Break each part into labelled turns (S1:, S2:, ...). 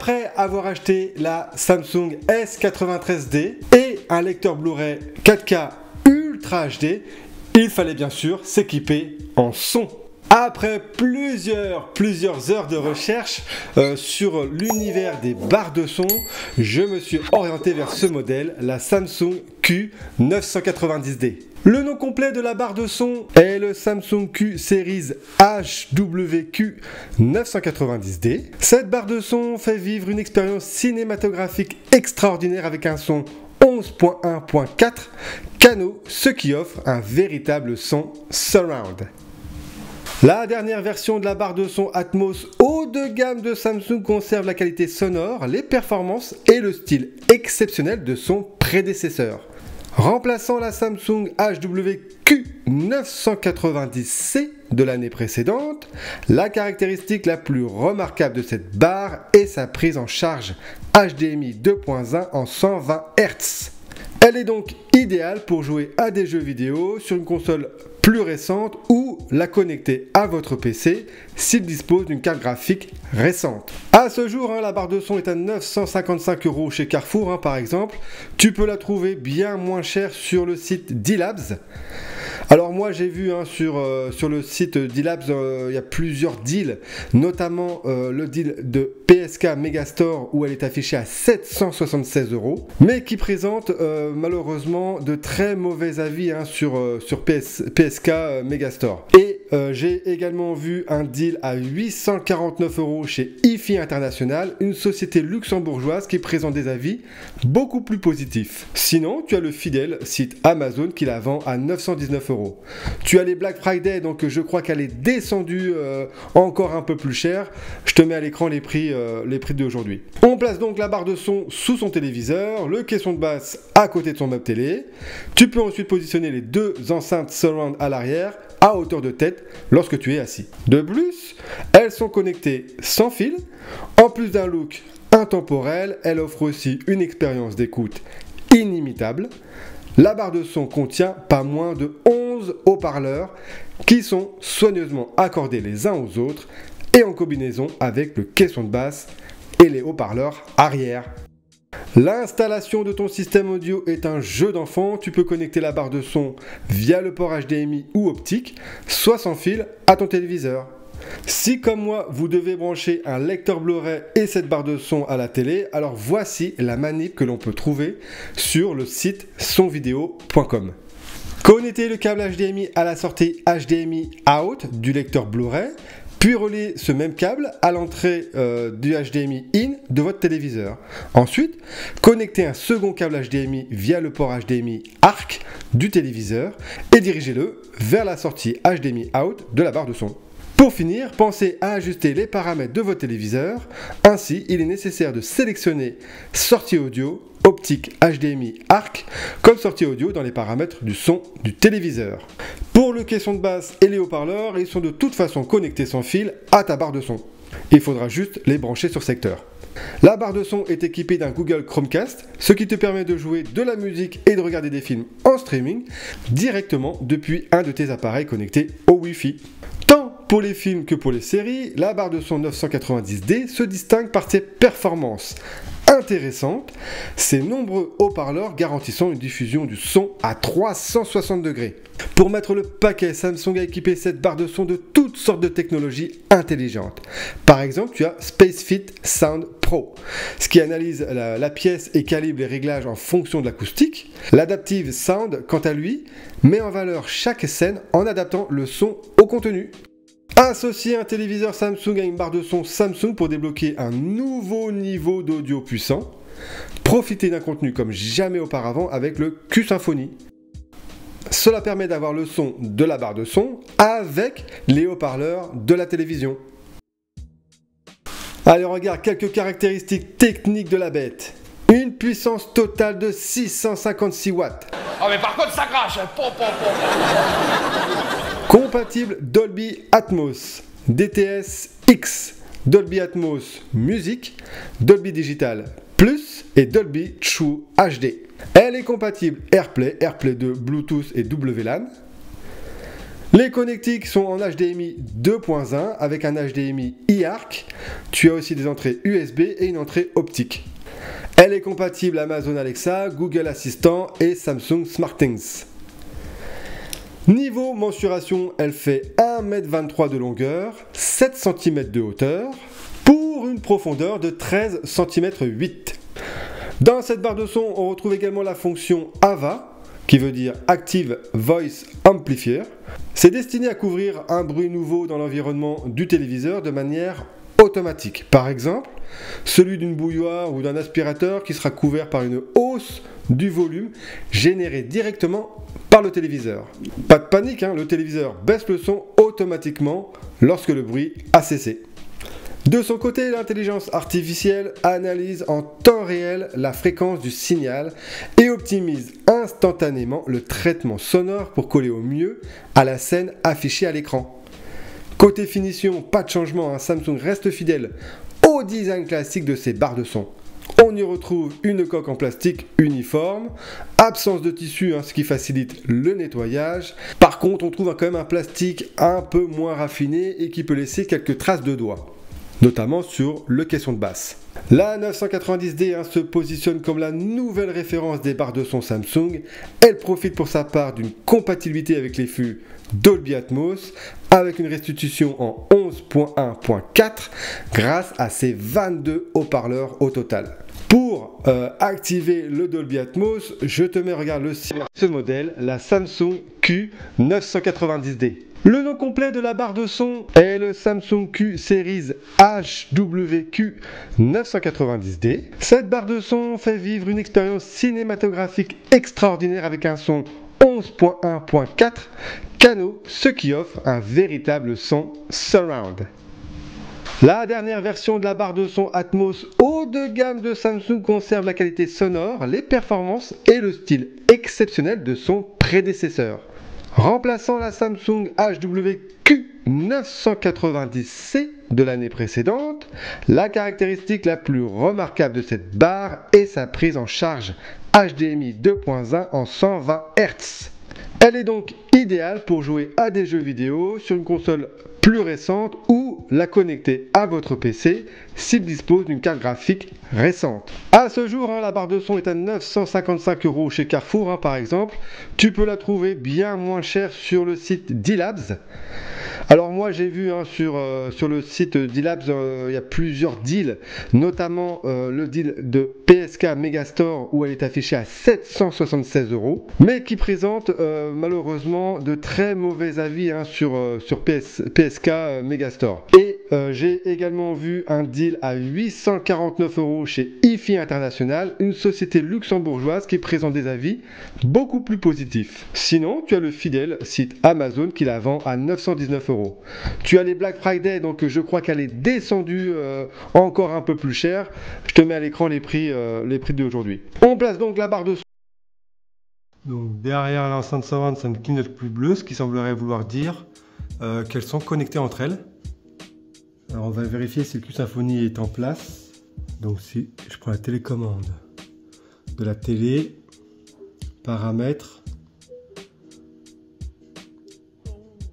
S1: Après avoir acheté la Samsung S93D et un lecteur Blu-ray 4K Ultra HD, il fallait bien sûr s'équiper en son. Après plusieurs heures de recherche sur l'univers des barres de son, je me suis orienté vers ce modèle, la Samsung Q990D. Le nom complet de la barre de son est le Samsung Q Series HWQ990D. Cette barre de son fait vivre une expérience cinématographique extraordinaire avec un son 11.1.4 Cano, ce qui offre un véritable son surround. La dernière version de la barre de son Atmos haut de gamme de Samsung conserve la qualité sonore, les performances et le style exceptionnel de son prédécesseur. Remplaçant la Samsung HWQ990C de l'année précédente, la caractéristique la plus remarquable de cette barre est sa prise en charge HDMI 2.1 en 120 Hz. Elle est donc idéale pour jouer à des jeux vidéo sur une console plus récente ou la connecter à votre PC s'il dispose d'une carte graphique récente. À ce jour, la barre de son est à 955 € chez Carrefour par exemple. Tu peux la trouver bien moins chère sur le site D-Labs. Alors moi j'ai vu sur le site D-Labs, il y a plusieurs deals, notamment le deal de PSK Megastore où elle est affichée à 776 €, mais qui présente malheureusement de très mauvais avis sur PSK Megastore. Et j'ai également vu un deal à 849 € chez IFI International, une société luxembourgeoise qui présente des avis beaucoup plus positifs. Sinon, tu as le fidèle site Amazon qui la vend à 919 €. Tu as les Black Friday, donc je crois qu'elle est descendue encore un peu plus cher. Je te mets à l'écran les prix d'aujourd'hui. On place donc la barre de son sous son téléviseur, le caisson de basse à côté de son meuble télé. Tu peux ensuite positionner les deux enceintes surround à l'arrière à hauteur de tête lorsque tu es assis. De plus, elles sont connectées sans fil. En plus d'un look intemporel, elle offre aussi une expérience d'écoute inimitable. La barre de son contient pas moins de 11 haut-parleurs qui sont soigneusement accordés les uns aux autres et en combinaison avec le caisson de basse et les haut-parleurs arrière. L'installation de ton système audio est un jeu d'enfant. Tu peux connecter la barre de son via le port HDMI ou optique, soit sans fil, à ton téléviseur. Si comme moi vous devez brancher un lecteur Blu-ray et cette barre de son à la télé, alors voici la manip que l'on peut trouver sur le site sonvideo.com. Connectez le câble HDMI à la sortie HDMI out du lecteur Blu-ray, puis reliez ce même câble à l'entrée du HDMI in de votre téléviseur. Ensuite, connectez un second câble HDMI via le port HDMI ARC du téléviseur et dirigez-le vers la sortie HDMI out de la barre de son. Pour finir, pensez à ajuster les paramètres de votre téléviseur. Ainsi, il est nécessaire de sélectionner sortie audio, optique HDMI ARC comme sortie audio dans les paramètres du son du téléviseur. Pour le caisson de basse et les haut-parleurs, ils sont de toute façon connectés sans fil à ta barre de son. Il faudra juste les brancher sur secteur. La barre de son est équipée d'un Google Chromecast, ce qui te permet de jouer de la musique et de regarder des films en streaming directement depuis un de tes appareils connectés au Wi-Fi. Tant pour les films que pour les séries, la barre de son 990D se distingue par ses performances intéressantes, ses nombreux haut-parleurs garantissant une diffusion du son à 360 degrés. Pour mettre le paquet, Samsung a équipé cette barre de son de toutes sortes de technologies intelligentes. Par exemple, tu as SpaceFit Sound Pro, ce qui analyse la pièce et calibre les réglages en fonction de l'acoustique. L'Adaptive Sound, quant à lui, met en valeur chaque scène en adaptant le son au contenu. Associer un téléviseur Samsung à une barre de son Samsung pour débloquer un nouveau niveau d'audio puissant. Profitez d'un contenu comme jamais auparavant avec le Q-Symphony. Cela permet d'avoir le son de la barre de son avec les haut-parleurs de la télévision. Allez, on regarde quelques caractéristiques techniques de la bête. Une puissance totale de 656 watts.
S2: Oh mais par contre ça crache.
S1: Compatible Dolby Atmos, DTS-X, Dolby Atmos Music, Dolby Digital Plus et Dolby True HD. Elle est compatible AirPlay, AirPlay 2, Bluetooth et WLAN. Les connectiques sont en HDMI 2.1 avec un HDMI eARC. Tu as aussi des entrées USB et une entrée optique. Elle est compatible Amazon Alexa, Google Assistant et Samsung SmartThings. Niveau mensuration, elle fait 1,23 m de longueur, 7 cm de hauteur, pour une profondeur de 13 cm 8. Dans cette barre de son, on retrouve également la fonction AVA, qui veut dire Active Voice Amplifier. C'est destiné à couvrir un bruit nouveau dans l'environnement du téléviseur de manière automatique. Par exemple, celui d'une bouilloire ou d'un aspirateur qui sera couvert par une hausse du volume générée directement par le téléviseur. Pas de panique, le téléviseur baisse le son automatiquement lorsque le bruit a cessé. De son côté, l'intelligence artificielle analyse en temps réel la fréquence du signal et optimise instantanément le traitement sonore pour coller au mieux à la scène affichée à l'écran. Côté finition, pas de changement, Samsung reste fidèle au design classique de ses barres de son. On y retrouve une coque en plastique uniforme, absence de tissu, ce qui facilite le nettoyage. Par contre, on trouve quand même un plastique un peu moins raffiné et qui peut laisser quelques traces de doigts, notamment sur le caisson de basse. La 990D se positionne comme la nouvelle référence des barres de son Samsung. Elle profite pour sa part d'une compatibilité avec les flux Dolby Atmos avec une restitution en 11.1.4 grâce à ses 22 haut-parleurs au total. Pour activer le Dolby Atmos, je te mets, regarde ce modèle, la Samsung Q990D. Le nom complet de la barre de son est le Samsung Q Series HWQ990D. Cette barre de son fait vivre une expérience cinématographique extraordinaire avec un son 11.1.4 Cano, ce qui offre un véritable son surround. La dernière version de la barre de son Atmos haut de gamme de Samsung conserve la qualité sonore, les performances et le style exceptionnel de son prédécesseur. Remplaçant la Samsung HWQ990C de l'année précédente, la caractéristique la plus remarquable de cette barre est sa prise en charge HDMI 2.1 en 120 Hz. Elle est donc idéale pour jouer à des jeux vidéo sur une console plus récente ou la connecter à votre PC s'il dispose d'une carte graphique récente. À ce jour, la barre de son est à 955 € chez Carrefour par exemple. Tu peux la trouver bien moins chère sur le site D-Labs. Alors moi j'ai vu sur le site D-Labs, il y a plusieurs deals, notamment le deal de PSK Megastore où elle est affichée à 776 €, mais qui présente malheureusement de très mauvais avis sur PSK Megastore. Et j'ai également vu un deal à 849 € chez IFI International, une société luxembourgeoise qui présente des avis beaucoup plus positifs. Sinon, tu as le fidèle site Amazon qui la vend à 919 €. Tu as les Black Friday, donc je crois qu'elle est descendue encore un peu plus cher. Je te mets à l'écran les prix d'aujourd'hui. On place donc la barre de son. Donc derrière l'enceinte surround, c'est une clignote plus bleue, ce qui semblerait vouloir dire qu'elles sont connectées entre elles. Alors on va vérifier si le Q-Symphony est en place. Donc si je prends la télécommande de la télé, paramètres,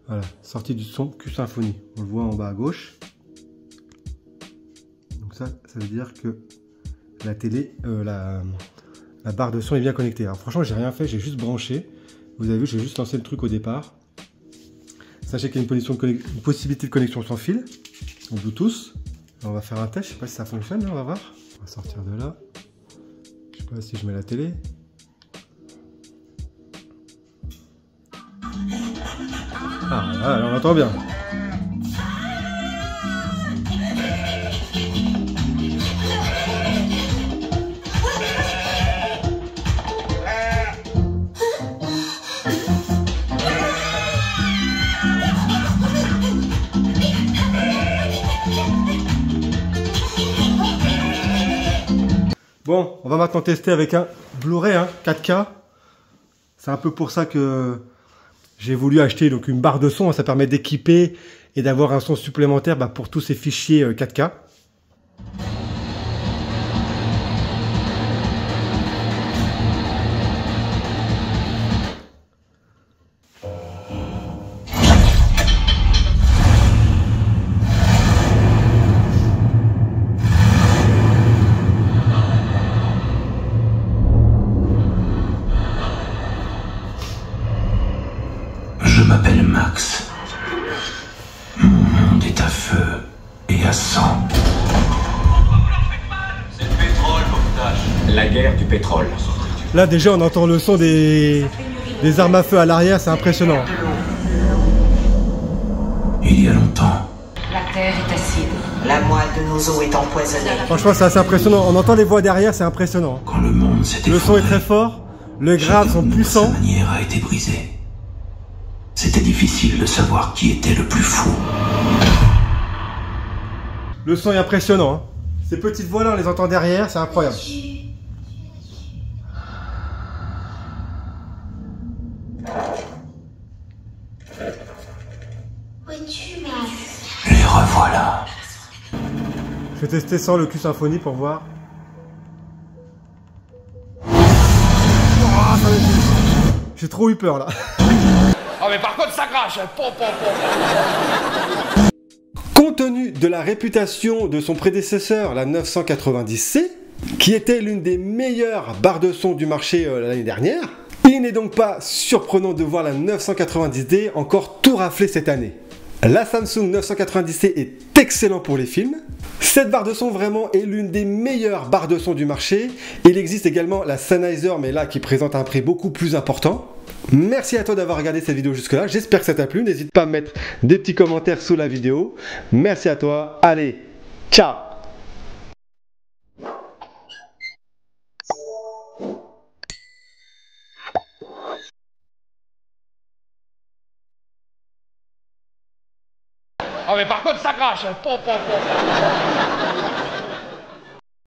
S1: voilà, sortie du son Q-Symphony. On le voit en bas à gauche. Donc ça veut dire que la télé, la barre de son est bien connectée. Alors franchement, j'ai rien fait, j'ai juste branché. Vous avez vu, j'ai juste lancé le truc au départ. Sachez qu'il y a une possibilité de connexion sans fil, en Bluetooth. Alors, on va faire un test, je sais pas si ça fonctionne, là, on va voir. On va sortir de là. Je sais pas si je mets la télé. Ah, là, on entend bien. Bon, on va maintenant tester avec un Blu-ray 4K. C'est un peu pour ça que j'ai voulu acheter donc une barre de son. Ça permet d'équiper et d'avoir un son supplémentaire pour tous ces fichiers 4K.
S2: La guerre du pétrole.
S1: Là déjà on entend le son des armes à feu à l'arrière, c'est impressionnant.
S3: Il y a longtemps.
S4: La terre est acide. La moelle de nos os est empoisonnée.
S1: Franchement c'est assez impressionnant, on entend les voix derrière, c'est impressionnant.
S3: Quand le monde s'est
S1: Le son est
S3: effondré,
S1: très fort, les graves sont puissants.
S3: sa manière a été brisée. C'était difficile de savoir qui était le plus fou.
S1: Le son est impressionnant. Hein. Ces petites voix là, on les entend derrière, c'est incroyable.
S3: Les revoilà.
S1: Je vais tester sans le Q-Symphonie pour voir. J'ai trop eu peur là.
S5: Ah mais par contre ça crache.
S1: Compte tenu de la réputation de son prédécesseur, la 990C, qui était l'une des meilleures barres de son du marché l'année dernière, il n'est donc pas surprenant de voir la 990D encore tout rafler cette année. La Samsung 990C est excellent pour les films. Cette barre de son vraiment est l'une des meilleures barres de son du marché. Il existe également la Sennheiser, mais là qui présente un prix beaucoup plus important. Merci à toi d'avoir regardé cette vidéo jusque là, j'espère que ça t'a plu, n'hésite pas à mettre des petits commentaires sous la vidéo. Merci à toi, allez, ciao.
S5: Ah mais par contre ça crache.